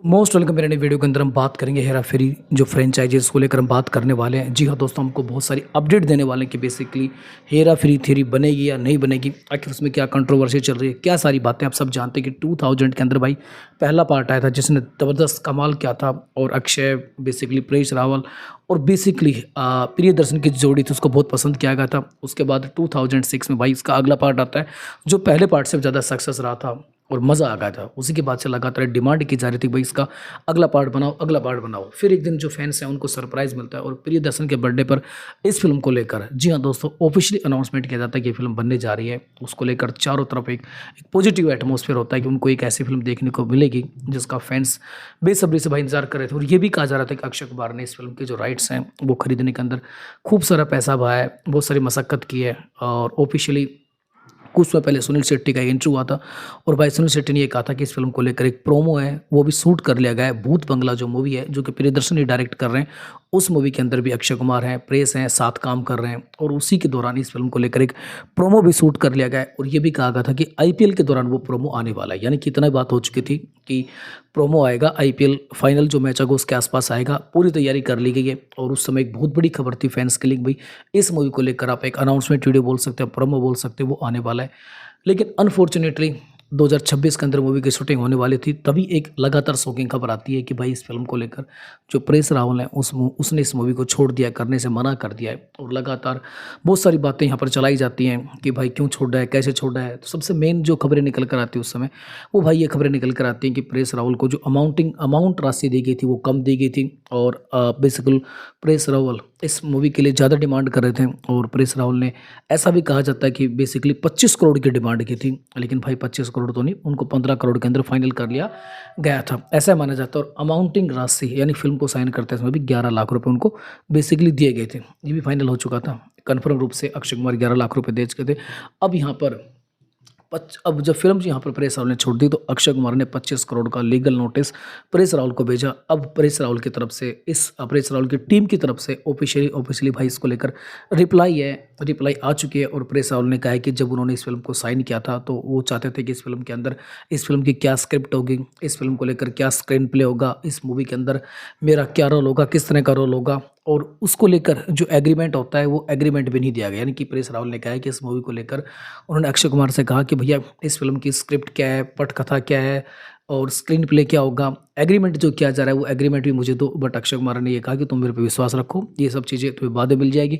Most welcome. मेरे नई video के अंदर हम बात करेंगे हेरा फेरी जो फ्रेंचाइजीज को लेकर हम बात करने वाले हैं। जी हाँ दोस्तों, हमको बहुत सारी अपडेट देने वाले हैं कि बेसिकली हेरा फेरी थ्री बनेगी या नहीं बनेगी, आखिर उसमें क्या कंट्रोवर्सी चल रही है, क्या सारी बातें आप सब जानते हैं कि 2000 के अंदर भाई पहला पार्ट आया था जिसने ज़बरदस्त कमाल किया था और अक्षय बेसिकली परेश रावल और बेसिकली प्रियदर्शन की जोड़ी थी उसको बहुत पसंद किया गया था। उसके बाद 2006 में भाई इसका अगला पार्ट आता है जो पहले पार्ट से ज़्यादा सक्सेस रहा था और मज़ा आ गया था। उसी के बाद से लगातार डिमांड की जा रही थी भाई इसका अगला पार्ट बनाओ, अगला पार्ट बनाओ। फिर एक दिन जो फैंस हैं उनको सरप्राइज़ मिलता है और प्रियदर्शन के बर्थडे पर इस फिल्म को लेकर जी हाँ दोस्तों ऑफिशियली अनाउंसमेंट किया जाता है कि ये फिल्म बनने जा रही है। उसको लेकर चारों तरफ एक पॉजिटिव एटमॉस्फेयर होता है कि उनको एक ऐसी फिल्म देखने को मिलेगी जिसका फैंस बेसब्री से भाई इंतजार कर रहे थे। और ये भी कहा जा रहा था कि अक्षय कुमार ने इस फिल्म के जो राइट्स हैं वो खरीदने के अंदर खूब सारा पैसा बहाया है, बहुत सारी मशक्कत की है। और ऑफिशियली कुछ समय पहले सुनील शेट्टी का इंटरव्यू हुआ था और भाई सुनील शेट्टी ने ये कहा था कि इस फिल्म को लेकर एक प्रोमो है वो भी शूट कर लिया गया है। भूत बंगला जो मूवी है जो कि प्रियदर्शन ही डायरेक्ट कर रहे हैं, उस मूवी के अंदर भी अक्षय कुमार हैं, प्रेस हैं, साथ काम कर रहे हैं। और उसी के दौरान इस फिल्म को लेकर एक प्रोमो भी शूट कर लिया गया है और ये भी कहा गया था कि आईपीएल के दौरान वो प्रोमो आने वाला है। यानी कि इतना बात हो चुकी थी कि प्रोमो आएगा, आईपीएल फाइनल जो मैच होगा उसके आसपास आएगा। पूरी तैयारी कर ली गई है और उस समय एक बहुत बड़ी खबर थी फैंस के लिए भाई इस मूवी को लेकर आप एक अनाउंसमेंट वीडियो बोल सकते हो, प्रोमो बोल सकते हो, वो आने वाला है। लेकिन अनफॉर्चुनेटली 2026 के अंदर मूवी की शूटिंग होने वाली थी, तभी एक लगातार शॉकिंग खबर आती है कि भाई इस फिल्म को लेकर जो परेश रावल है उसने इस मूवी को छोड़ दिया, करने से मना कर दिया है। और लगातार बहुत सारी बातें यहाँ पर चलाई जाती हैं कि भाई क्यों छोड़ रहा है, कैसे छोड़ रहा है। तो सबसे मेन जो खबरें निकल कर आती है उस समय वो भाई ये खबरें निकल कर आती हैं कि परेश रावल को जो अमाउंट राशि दी गई थी वो कम दी गई थी और बेसिकल परेश रावल इस मूवी के लिए ज़्यादा डिमांड कर रहे थे। और परेश रावल ने ऐसा भी कहा जाता है कि बेसिकली 25 करोड़ की डिमांड की थी, लेकिन भाई 25 करोड़ तो नहीं, उनको 15 करोड़ के अंदर फाइनल कर लिया गया था, ऐसा माना जाता है। और अमाउंटिंग राशि यानी फिल्म को साइन करते समय भी 11 लाख रुपए उनको बेसिकली दिए गए थे। ये भी फाइनल हो चुका था, कन्फर्म रूप से अक्षय कुमार 11 लाख रुपए दे चुके थे। अब यहाँ पर अब जब फिल्म यहाँ पर परेश रावल ने छोड़ दी तो अक्षय कुमार ने 25 करोड़ का लीगल नोटिस परेश रावल को भेजा। अब परेश रावल की तरफ से परेश रावल की टीम की तरफ से ऑफिशियली भाई इसको लेकर रिप्लाई आ चुकी है। और परेश रावल ने कहा है कि जब उन्होंने इस फिल्म को साइन किया था तो वो चाहते थे कि इस फिल्म के अंदर इस फिल्म की क्या स्क्रिप्ट होगी, इस फिल्म को लेकर क्या स्क्रीन प्ले होगा, इस मूवी के अंदर मेरा क्या रोल होगा, किस तरह का रोल होगा। और उसको लेकर जो एग्रीमेंट होता है वो एग्रीमेंट भी नहीं दिया गया। यानी कि परेश रावल ने कहा है कि इस मूवी को लेकर उन्होंने अक्षय कुमार से कहा कि भैया इस फिल्म की स्क्रिप्ट क्या है, पटकथा क्या है और स्क्रीन प्ले क्या होगा, एग्रीमेंट जो किया जा रहा है वो एग्रीमेंट भी मुझे दो। बट अक्षय कुमार ने ये कहा कि तुम मेरे पे विश्वास रखो, ये सब चीज़ें तुम्हें बाद में मिल जाएगी।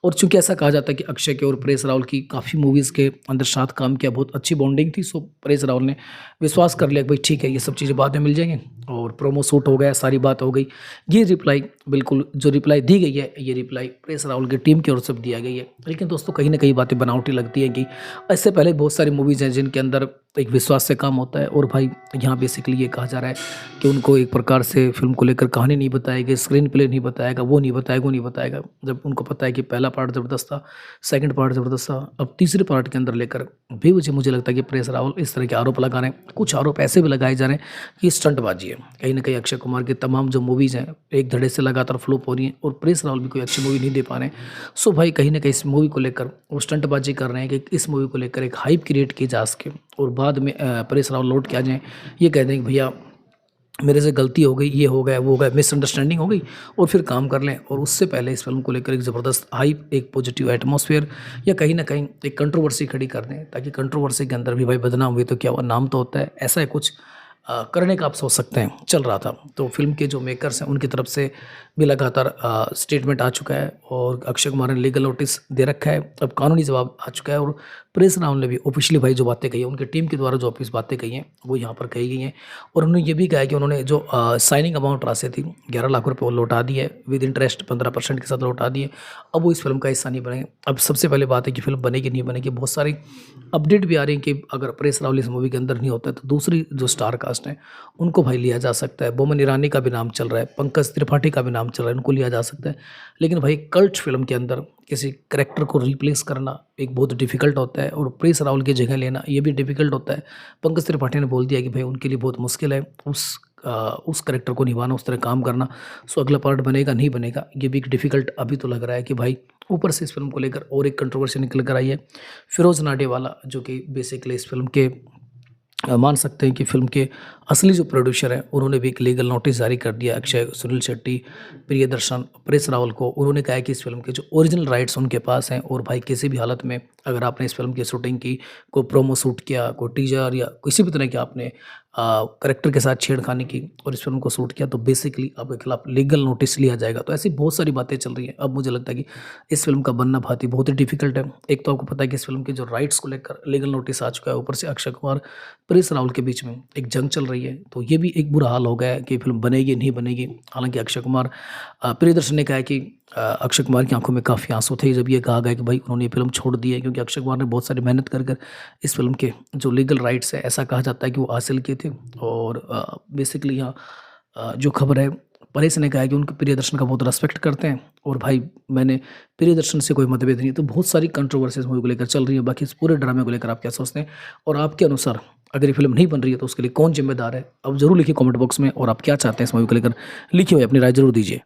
और चूंकि ऐसा कहा जाता है कि अक्षय के और परेश रावल की काफ़ी मूवीज़ के अंदर साथ काम किया, बहुत अच्छी बॉन्डिंग थी, सो परेश रावल ने विश्वास कर लिया कि भाई ठीक है ये सब चीज़ें बाद में मिल जाएंगी। और प्रोमो शूट हो गया, सारी बात हो गई। ये रिप्लाई बिल्कुल जो रिप्लाई दी गई है ये रिप्लाई परेश रावल की टीम की ओर से दिया गई है। लेकिन दोस्तों कहीं ना कहीं बातें बनावटी लगती है कि इससे पहले बहुत सारी मूवीज़ हैं जिनके अंदर एक विश्वास से काम होता है। और भाई यहाँ बेसिकली ये कहा जा रहा है कि उनको एक प्रकार से फिल्म को लेकर कहानी नहीं बताएगी, स्क्रीन प्ले नहीं बताएगा, वो नहीं बताएगा, वो नहीं बताएगा। जब उनको पता है कि पहला पार्ट ज़बरदस्त था, सेकंड पार्ट ज़बरदस्त था, अब तीसरे पार्ट के अंदर लेकर भी मुझे लगता है कि परेश रावल इस तरह के आरोप लगा रहे हैं। कुछ आरोप ऐसे भी लगाए जा रहे हैं कि स्टंटबाजी है। कहीं ना कहीं अक्षय कुमार की तमाम जो मूवीज़ हैं एक धड़े से लगातार फ्लॉप हो रही हैं और परेश रावल भी कोई अच्छी मूवी नहीं दे पा रहे हैं। सो भाई कहीं ना कहीं इस मूवी को लेकर वो स्टंटबाजी कर रहे हैं कि इस मूवी को लेकर एक हाइप क्रिएट की जा सके और बाद में परेश रावल लौट के आ जाएँ, ये कह दें कि भैया मेरे से गलती हो गई, ये हो गया, वो हो गया, मिसअंडरस्टैंडिंग हो गई, और फिर काम कर लें। और उससे पहले इस फिल्म को लेकर एक ज़बरदस्त हाइप, एक पॉजिटिव एटमॉस्फेयर या कहीं ना कहीं एक कंट्रोवर्सी खड़ी कर दें, ताकि कंट्रोवर्सी के अंदर भी भाई बदनाम हुई तो क्या हुआ, नाम तो होता है। ऐसा है कुछ करने का आप सोच सकते हैं चल रहा था। तो फिल्म के जो मेकर्स हैं उनकी तरफ से भी लगातार स्टेटमेंट आ चुका है और अक्षय कुमार ने लीगल नोटिस दे रखा है, अब कानूनी जवाब आ चुका है। और परेश रावल ने भी ऑफिशियली भाई जो बातें कही हैं, उनकी टीम के द्वारा जो ऑफिस बातें कही हैं वो यहाँ पर कही गई हैं। और उन्होंने ये भी कहा है कि उन्होंने जो साइनिंग अमाउंट राशि थी 11 लाख रुपये वो लौटा दी है, विद इंटरेस्ट 15% के साथ लौटा दी है। अब वो इस फिल्म का हिस्सा नहीं बनेंगे। अब सबसे पहले बात है कि फिल्म बनेगी नहीं बनेगी, बहुत सारी अपडेट भी आ रही है कि अगर परेश रावल इस मूवी के अंदर नहीं होता है तो दूसरी जो स्टार कास्ट है उनको भाई लिया जा सकता है। बोमन ईरानी का भी नाम चल रहा है, पंकज त्रिपाठी का भी नाम चल रहा है, उनको लिया जा सकता है। लेकिन भाई कल्ट फिल्म के अंदर किसी करैक्टर को रिप्लेस करना एक बहुत डिफ़िकल्ट होता है और परेश रावल की जगह लेना ये भी डिफ़िकल्ट होता है। पंकज त्रिपाठी ने बोल दिया कि भाई उनके लिए बहुत मुश्किल है उस करैक्टर को निभाना, उस तरह काम करना। सो अगला पार्ट बनेगा नहीं बनेगा ये भी एक डिफ़िकल्ट अभी तो लग रहा है कि भाई। ऊपर से इस फिल्म को लेकर और एक कंट्रोवर्सी निकल कर आई है, फिरोज़ नाडियावाला जो कि बेसिकली इस फिल्म के मान सकते हैं कि फ़िल्म के असली जो प्रोड्यूसर हैं, उन्होंने भी एक लीगल नोटिस जारी कर दिया अक्षय, सुनील शेट्टी, प्रियदर्शन, परेश रावल को। उन्होंने कहा है कि इस फ़िल्म के जो ओरिजिनल राइट्स उनके पास हैं और भाई किसी भी हालत में अगर आपने इस फ़िल्म की शूटिंग की, कोई प्रोमो शूट किया, कोई टीज़र या किसी भी तरह की आपने कैरेक्टर के साथ छेड़खानी की और इस फ़िल्म को शूट किया, तो बेसिकली आपके खिलाफ लीगल नोटिस लिया जाएगा। तो ऐसी बहुत सारी बातें चल रही हैं। अब मुझे लगता है कि इस फ़िल्म का बनना भाती बहुत ही डिफ़िकल्ट है। एक तो आपको पता है कि इस फ़िल्म के जो राइट्स को लेकर लीगल नोटिस आ चुका है, ऊपर से अक्षय कुमार, परेश रावल के बीच में एक जंग चल रही है, तो ये भी एक बुरा हाल हो गया है कि फ़िल्म बनेगी, नहीं बनेगी। हालाँकि अक्षय कुमार प्रियदर्शन ने कहा है कि अक्षय कुमार की आँखों में काफ़ी आँसू थे जब ये कहा गया कि भाई उन्होंने ये फ़िल्म छोड़ दी है, क्योंकि अक्षय कुमार ने बहुत सारी मेहनत कर इस फ़िल्म के जो लीगल राइट्स हैं, ऐसा कहा जाता है कि वो हासिल किए थे। और बेसिकली यहाँ जो खबर है, परेश ने कहा है कि उनके प्रियदर्शन का बहुत रिस्पेक्ट करते हैं और भाई मैंने प्रियदर्शन से कोई मतभेद नहीं है। तो बहुत सारी कंट्रोवर्सीज़ मूवी को लेकर चल रही है। बाकी इस पूरे ड्रामे को लेकर आप क्या सोचते हैं? और आपके अनुसार अगर ये फ़िल्म नहीं बन रही है तो उसके लिए कौन ज़िम्मेदार है? आप ज़रूर लिखिए कमेंट बॉक्स में, और आप क्या चाहते हैं इस मूवी को लेकर, लिखिए हुए अपनी राय ज़रूर दीजिए।